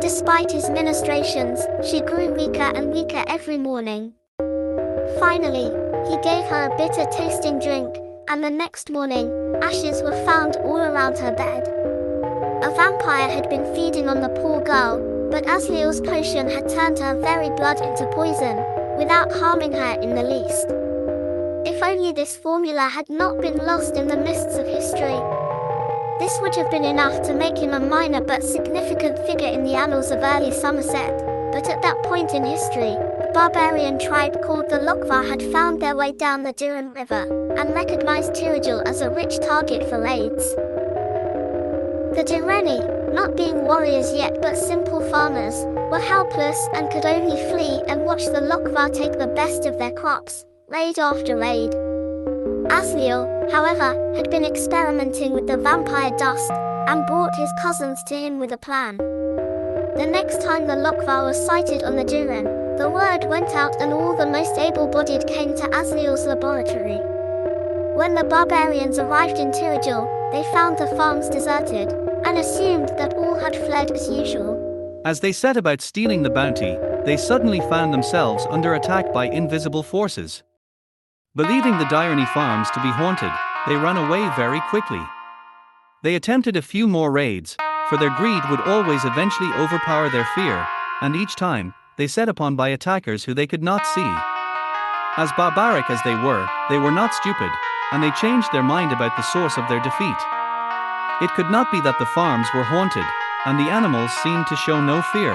Despite his ministrations, she grew weaker and weaker every morning. Finally, he gave her a bitter-tasting drink, and the next morning, ashes were found all around her bed. A vampire had been feeding on the poor girl, but Asriel's potion had turned her very blood into poison, without harming her in the least. If only this formula had not been lost in the mists of history. This would have been enough to make him a minor but significant figure in the annals of early Somerset, but at that point in history, a barbarian tribe called the Lochvar had found their way down the Diren River, and recognized Tyrrell as a rich target for raids. The Direnni, not being warriors yet but simple farmers, were helpless and could only flee and watch the Lochvar take the best of their crops, raid after raid. Asriel, however, had been experimenting with the vampire dust, and brought his cousins to him with a plan. The next time the Lochvar was sighted on the Diren, the word went out and all the most able-bodied came to Asriel's laboratory. When the barbarians arrived in Tyrrell, they found the farms deserted, and assumed that all had fled as usual. As they set about stealing the bounty, they suddenly found themselves under attack by invisible forces. Believing the Direnni farms to be haunted, they ran away very quickly. They attempted a few more raids, for their greed would always eventually overpower their fear, and each time, they set upon by attackers who they could not see. As barbaric as they were not stupid, and they changed their mind about the source of their defeat. It could not be that the farms were haunted, and the animals seemed to show no fear.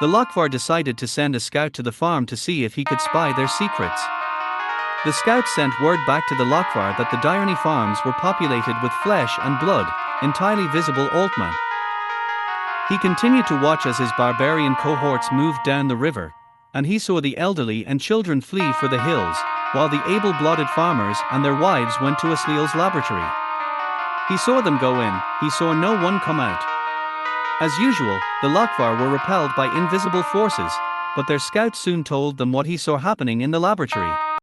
The Lochvar decided to send a scout to the farm to see if he could spy their secrets. The scout sent word back to the Lochvar that the Direnni farms were populated with flesh and blood, entirely visible Altma. He continued to watch as his barbarian cohorts moved down the river, and he saw the elderly and children flee for the hills, while the able-blooded farmers and their wives went to Asriel's laboratory. He saw them go in, he saw no one come out. As usual, the Lochvar were repelled by invisible forces, but their scout soon told them what he saw happening in the laboratory.